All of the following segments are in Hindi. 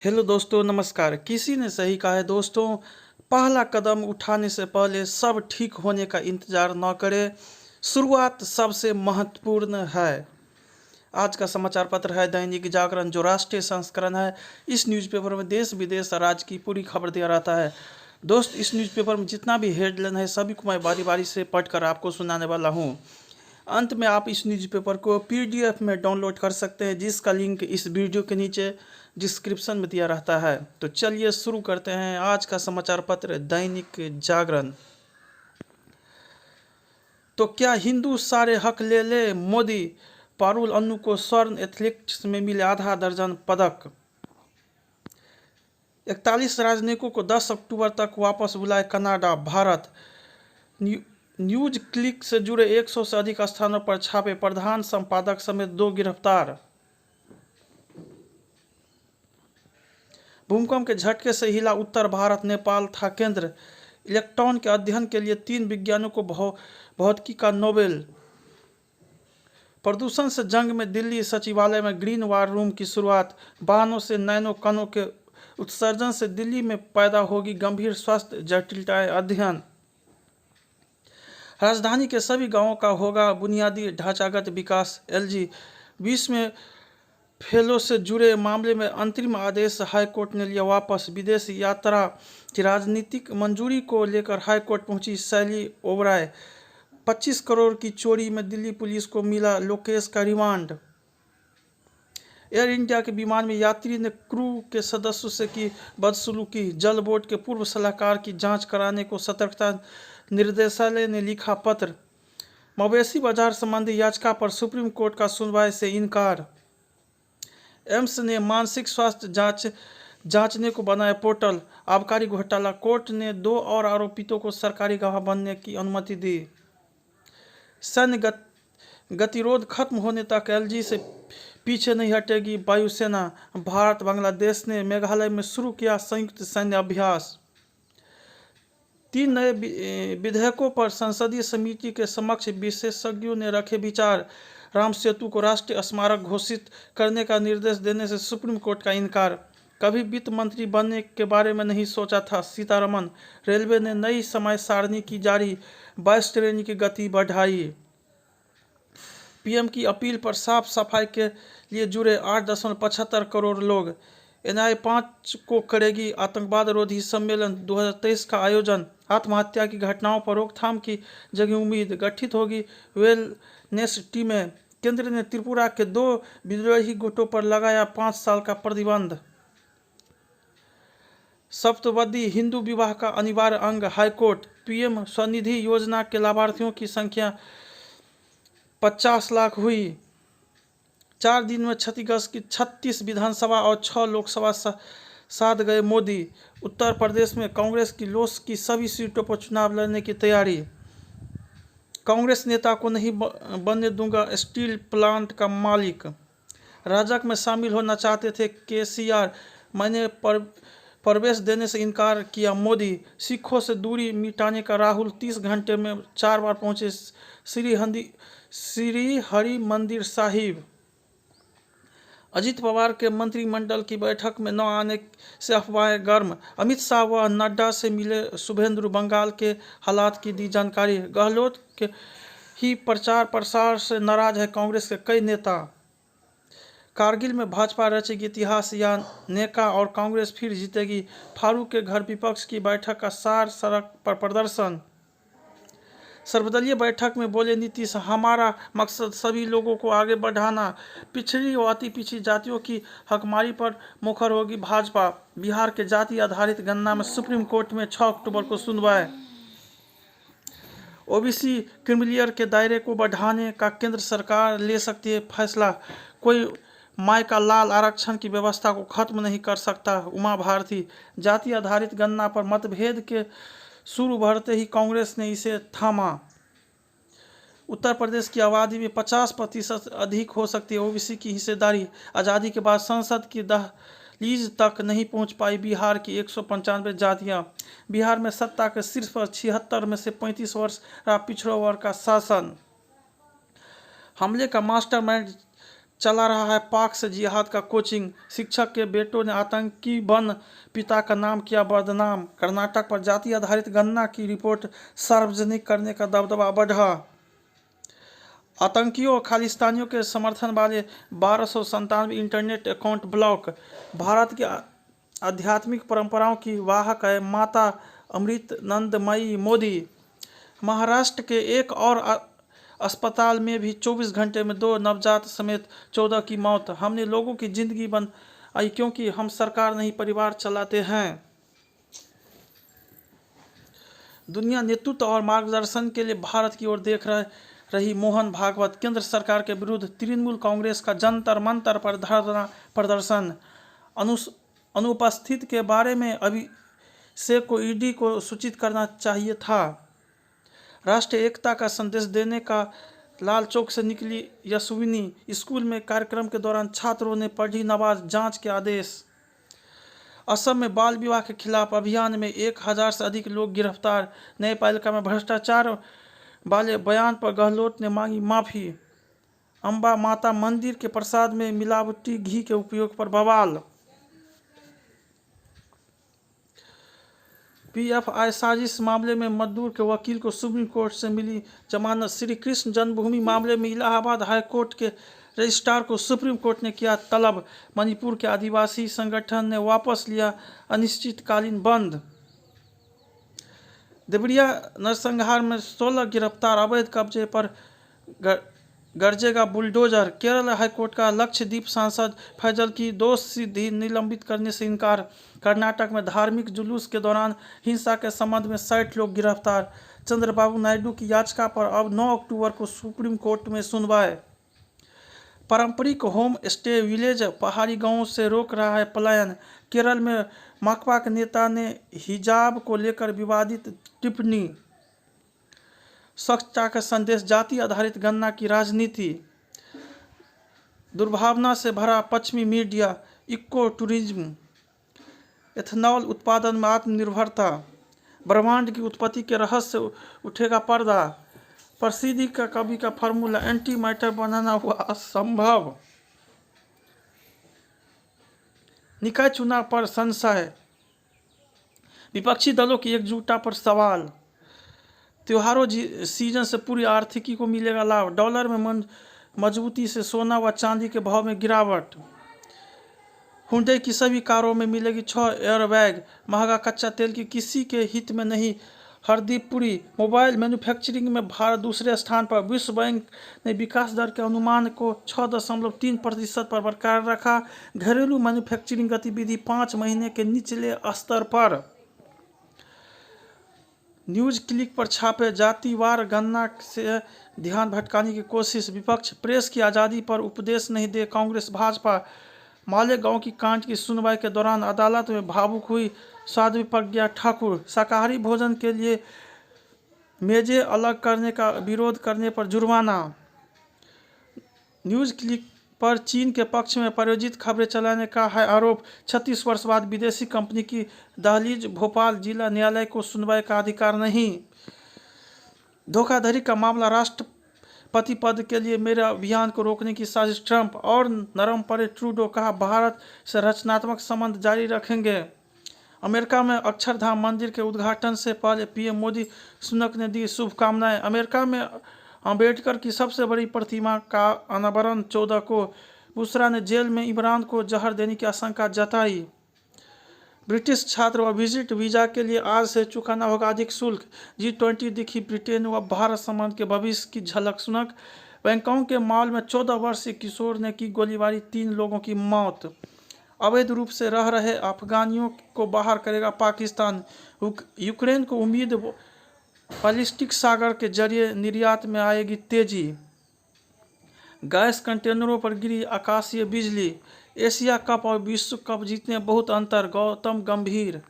हेलो दोस्तों, नमस्कार। किसी ने सही कहा है दोस्तों, पहला कदम उठाने से पहले सब ठीक होने का इंतजार न करें। शुरुआत सबसे महत्वपूर्ण है। आज का समाचार पत्र है दैनिक जागरण, जो राष्ट्रीय संस्करण है। इस न्यूज़पेपर में देश विदेश और राज्य की पूरी खबर दिया रहता है। दोस्त, इस न्यूज़पेपर में जितना भी हेडलाइन है सभी को मैं बारी बारी से पढ़कर आपको सुनाने वाला हूँ। अंत में आप इस न्यूज़पेपर को पीडीएफ में डाउनलोड कर सकते हैं, जिसका लिंक इस वीडियो के नीचे डिस्क्रिप्शन में दिया रहता है। तो चलिए शुरू करते हैं आज का समाचार पत्र दैनिक जागरण। तो क्या हिंदू सारे हक ले ले मोदी, पारुल अन्नू को स्वर्ण एथलेटिक्स में मिले आधा दर्जन पदक। 41 राजनयिकों को 10 अक्टूबर तक वापस बुलाए कनाडा। भारत न्यूज क्लिक से जुड़े 100 से अधिक स्थानों पर छापे, प्रधान संपादक समेत 2 गिरफ्तार। भूकंप के झटके से हिला उत्तर भारत, नेपाल था केंद्र। इलेक्ट्रॉन के अध्ययन के लिए 3 विज्ञानियों को भौतिकी का नोबेल। प्रदूषण से जंग में दिल्ली सचिवालय में ग्रीन वार रूम की शुरुआत। वाहनों से नैनो कणों के उत्सर्जन से दिल्ली में पैदा होगी गंभीर स्वास्थ्य जटिलताएं, अध्ययन। राजधानी के सभी गांवों का होगा बुनियादी ढांचागत विकास। एलजी 20 में फेलो से जुड़े मामले में अंतरिम आदेश हाईकोर्ट ने लिया वापस। विदेश यात्रा की राजनीतिक मंजूरी को लेकर हाईकोर्ट पहुंची शैली ओबराय। 25 करोड़ की चोरी में दिल्ली पुलिस को मिला लोकेश का रिमांड। एयर इंडिया के विमान में यात्री ने क्रू के सदस्यों से की बदसलूकी। जल बोर्ड के पूर्व सलाहकार की जांच कराने को सतर्कता निर्देशालय ने लिखा पत्र। मवेशी बाजार संबंधी याचिका पर सुप्रीम कोर्ट का सुनवाई से इनकार। एम्स ने मानसिक स्वास्थ्य जांचने को बनाया पोर्टल। आबकारी घोटाला, कोर्ट ने 2 और आरोपितों को सरकारी गवाह बनने की अनुमति दी। सैन्य गतिरोध खत्म होने तक एलजी से पीछे नहीं हटेगी वायुसेना। भारत बांग्लादेश ने मेघालय में शुरू किया संयुक्त सैन्य अभ्यास। 3 नए विधेयकों पर संसदीय समिति के समक्ष विशेषज्ञों ने रखे विचार। राम सेतु को राष्ट्रीय स्मारक घोषित करने का निर्देश देने से सुप्रीम कोर्ट का इनकार। कभी वित्त मंत्री बनने के बारे में नहीं सोचा था, सीतारमण। रेलवे ने नई समय सारणी की जारी, 22 ट्रेन की गति बढ़ाई। पीएम की अपील पर साफ सफाई के लिए जुड़े 8.75 करोड़ लोग। एनआई 5 को करेगी आतंकवाद रोधी सम्मेलन 2023 का आयोजन। आत्महत्या की घटनाओं पर रोकथाम की जगह उम्मीद, गठित होगी वेलनेस टीमें। केंद्र ने त्रिपुरा के 2 विद्रोही गुटों पर लगाया 5 साल का प्रतिबंध। सप्तपदी हिंदू विवाह का अनिवार्य अंग, हाईकोर्ट। पीएम स्वनिधि योजना के लाभार्थियों की संख्या 50 लाख हुई। 4 दिन में छत्तीसगढ़ की 36 विधानसभा और 6 लोकसभा साध गए मोदी। उत्तर प्रदेश में कांग्रेस की लोस की सभी सीटों पर चुनाव लड़ने की तैयारी। कांग्रेस नेता को नहीं बनने दूंगा स्टील प्लांट का मालिक। राजग में शामिल होना चाहते थे केसीआर, मैंने प्रवेश देने से इनकार किया मोदी। सिखों से दूरी मिटाने का राहुल 30 घंटे में 4 बार पहुंचे श्री हरि मंदिर साहिब। अजित पवार के मंत्रिमंडल की बैठक में न आने से अफवाहें गर्म। अमित शाह व नड्डा से मिले शुभेंदु, बंगाल के हालात की दी जानकारी। गहलोत के ही प्रचार प्रसार से नाराज है कांग्रेस के कई नेता। कारगिल में भाजपा रचेगी इतिहास या नेका और कांग्रेस फिर जीतेगी। फारूक के घर विपक्ष की बैठक का सार, सड़क पर प्रदर्शन। सर्वदलीय बैठक में बोले नीतीश, हमारा मकसद सभी लोगों को आगे बढ़ाना। पिछड़ी व अति पिछड़ी जातियों की हकमारी पर मुखर होगी भाजपा। बिहार के जाति आधारित गणना में सुप्रीम कोर्ट में 6 अक्टूबर को सुनवाई। ओबीसी क्रीमिलेयर के दायरे को बढ़ाने का केंद्र सरकार ले सकती है फैसला। कोई माय का लाल आरक्षण की व्यवस्था को खत्म नहीं कर सकता, उमा भारती। जाति आधारित गणना पर मतभेद के शुरू बढ़ते ही कांग्रेस ने इसे थामा। उत्तर प्रदेश की आबादी में 50% अधिक हो सकती है ओबीसी की हिस्सेदारी। आज़ादी के बाद संसद की दहलीज तक नहीं पहुंच पाई बिहार की 195 जातियां। बिहार में सत्ता के शीर्ष पर 76 में से 35 वर्ष रहा पिछड़ों वर्ग का शासन। हमले का मास्टरमाइंड चला रहा है पाक से जिहाद का कोचिंग। शिक्षक के बेटों ने आतंकी बन पिता का नाम किया बदनाम। कर्नाटक पर जाति आधारित गणना की रिपोर्ट सार्वजनिक करने का दबदबा बढ़ा। आतंकियों और खालिस्तानियों के समर्थन वाले 1297 इंटरनेट अकाउंट ब्लॉक। भारत की आध्यात्मिक परंपराओं की वाहक है माता अमृतानंदमयी मोदी। महाराष्ट्र के एक और अस्पताल में भी 24 घंटे में 2 नवजात समेत 14 की मौत। हमने लोगों की जिंदगी बनाई क्योंकि हम सरकार नहीं परिवार चलाते हैं। दुनिया नेतृत्व और मार्गदर्शन के लिए भारत की ओर देख रही मोहन भागवत। केंद्र सरकार के विरुद्ध तृणमूल कांग्रेस का जंतर मंतर पर धरना प्रदर्शन। अनुपस्थित के बारे में अभिषेक को ईडी को सूचित करना चाहिए था। राष्ट्रीय एकता का संदेश देने का लाल चौक से निकली यशस्विनी। स्कूल में कार्यक्रम के दौरान छात्रों ने पढ़ी नमाज, जांच के आदेश। असम में बाल विवाह के खिलाफ अभियान में 1000 से अधिक लोग गिरफ्तार। न्यायपालिका में भ्रष्टाचार वाले बयान पर गहलोत ने मांगी माफी। अम्बा माता मंदिर के प्रसाद में मिलावटी घी के उपयोग पर बवाल। पीएफआई साजिश मामले में मजदूर के वकील को सुप्रीम कोर्ट से मिली जमानत। श्री कृष्ण जन्मभूमि मामले में इलाहाबाद हाई कोर्ट के रजिस्ट्रार को सुप्रीम कोर्ट ने किया तलब। मणिपुर के आदिवासी संगठन ने वापस लिया अनिश्चितकालीन बंद। देवरिया नरसंहार में 16 गिरफ्तार। अवैध कब्जे पर गरजेगा बुलडोजर। केरल हाईकोर्ट का लक्षद्वीप सांसद फैजल की दोषसिद्धि निलंबित करने से इनकार। कर्नाटक में धार्मिक जुलूस के दौरान हिंसा के संबंध में 60 लोग गिरफ्तार। चंद्रबाबू नायडू की याचिका पर अब 9 अक्टूबर को सुप्रीम कोर्ट में सुनवाई। पारंपरिक होम स्टे विलेज पहाड़ी गांवों से रोक रहा है पलायन। केरल में माकपा के नेता ने हिजाब को लेकर विवादित टिप्पणी। स्वच्छता का संदेश, जाति आधारित गणना की राजनीति। दुर्भावना से भरा पश्चिमी मीडिया। इको टूरिज्म, एथेनॉल उत्पादन में आत्मनिर्भरता। ब्रह्मांड की उत्पत्ति के रहस्य उठेगा पर्दा। प्रसिद्धि का कवि का फार्मूला, एंटी मैटर बनाना हुआ असंभव। निकाय चुनाव पर संशय। विपक्षी दलों की एकजुटता पर सवाल। त्योहारों सीजन से पूरी आर्थिकी को मिलेगा लाभ। डॉलर में मजबूती से सोना व चांदी के भाव में गिरावट। हुंडई की सभी कारों में मिलेगी 6 एयरबैग। महंगा कच्चा तेल की किसी के हित में नहीं। हरदीप पुरी। मोबाइल मैन्युफैक्चरिंग में भारत दूसरे स्थान पर। विश्व बैंक ने विकास दर के अनुमान को 6.3% पर बरकरार रखा। घरेलू मैन्युफैक्चरिंग गतिविधि 5 महीने के निचले स्तर पर। न्यूज क्लिक पर छापे, जातिवार गणना से ध्यान भटकाने की कोशिश। विपक्ष प्रेस की आज़ादी पर उपदेश नहीं दे कांग्रेस भाजपा। मालेगांव की कांड की सुनवाई के दौरान अदालत में भावुक हुई साध्वी प्रज्ञा ठाकुर। शाकाहारी भोजन के लिए मेजें अलग करने का विरोध करने पर जुर्माना। न्यूज क्लिक पर चीन के पक्ष में प्रायोजित खबरें चलाने का है आरोप। 36 वर्ष बाद विदेशी कंपनी की दहलीज। भोपाल जिला न्यायालय को सुनवाई का अधिकार नहीं। धोखाधड़ी का मामला, राष्ट्रपति पद के लिए मेरे अभियान को रोकने की साजिश। ट्रंप और नरम पड़े ट्रूडो, कहा भारत से रचनात्मक संबंध जारी रखेंगे। अमेरिका में अक्षरधाम मंदिर के उद्घाटन से पहले पीएम मोदी सुनक ने दी शुभकामनाएं। अमेरिका में अम्बेडकर की सबसे बड़ी प्रतिमा का अनावरण 14 को। बुशरा ने जेल में इमरान को जहर देने की आशंका जताई। ब्रिटिश छात्र व विजिट वीजा के लिए आज से चुकाना होगा अधिक शुल्क। G20 दिखी ब्रिटेन व भारत संबंध के भविष्य की झलक सुनक। बैंकॉक के मॉल में 14 वर्षीय किशोर ने की गोलीबारी, 3 लोगों की मौत। अवैध रूप से रह रहे अफगानियों को बाहर करेगा पाकिस्तान। यूक्रेन को उम्मीद बैलिस्टिक सागर के जरिए निर्यात में आएगी तेजी। गैस कंटेनरों पर गिरी आकाशीय बिजली। एशिया कप और विश्व कप जीतने बहुत अंतर, गौतम गंभीर।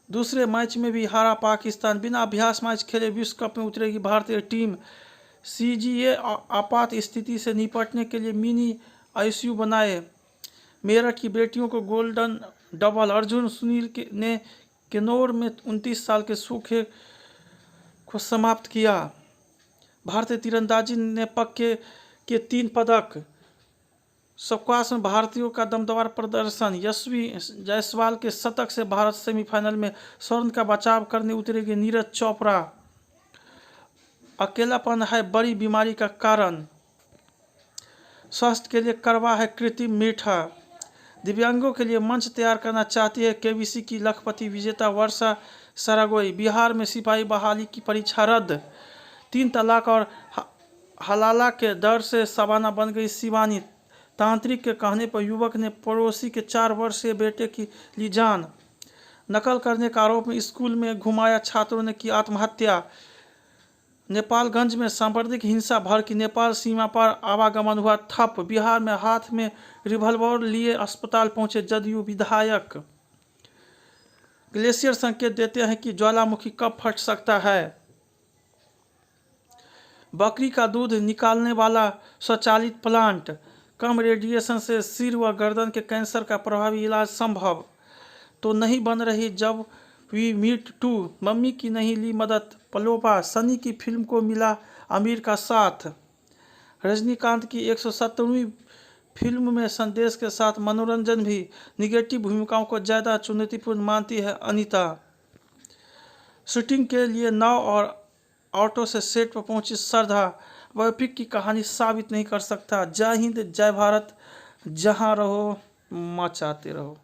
दूसरे मैच में भी हारा पाकिस्तान। बिना अभ्यास मैच खेले विश्व कप में उतरेगी भारतीय टीम। सीजीए आपात स्थिति से निपटने के लिए मिनी आईसीयू बनाए। मेरठ की बेटियों को गोल्डन डबल। अर्जुन सुनील ने किन्नौर में 29 साल के सूखे को समाप्त किया। भारतीय तीरंदाजी ने पक्के के 3 पदक। स्क्वाश में भारतीयों का दमदार प्रदर्शन, यशस्वी जायसवाल के शतक से भारत सेमीफाइनल में स्वर्ण का बचाव करने उतरेगी नीरज चोपड़ा। अकेलापन है बड़ी बीमारी का कारण, स्वास्थ्य के लिए कड़वा है कृत्रिम मीठा। दिव्यांगों के लिए मंच तैयार करना चाहती है केबीसी की लखपति विजेता वर्षा सरागोई। बिहार में सिपाही बहाली की परीक्षा रद्द। 3 तलाक और हलाला के डर से शबाना बन गई शिवानी। तांत्रिक के कहने पर युवक ने पड़ोसी के 4 वर्षीय बेटे की ली जान। नकल करने का आरोप में स्कूल में घुमाया छात्रों ने की आत्महत्या। नेपालगंज में सांप्रदायिक हिंसा भड़की, नेपाल सीमा पर आवागमन हुआ ठप। बिहार में हाथ में रिवॉल्वर लिए अस्पताल पहुंचे जदयू विधायक। ग्लेशियर संकेत देते हैं कि ज्वालामुखी कब फट सकता है। बकरी का दूध निकालने वाला स्वचालित प्लांट, कम रेडिएशन से सिर व गर्दन के कैंसर का प्रभावी इलाज संभव। तो नहीं बन रही जब वी मीट 2, मम्मी की नहीं ली मदद पलोपा। सनी की फिल्म को मिला आमिर का साथ। रजनीकांत की 170वीं फिल्म में संदेश के साथ मनोरंजन भी। निगेटिव भूमिकाओं को ज़्यादा चुनौतीपूर्ण मानती है अनीता। शूटिंग के लिए नाव और ऑटो से सेट पर पहुंची श्रद्धा। बायोपिक की कहानी साबित नहीं कर सकता। जय हिंद, जय भारत, जहां रहो मचाते रहो।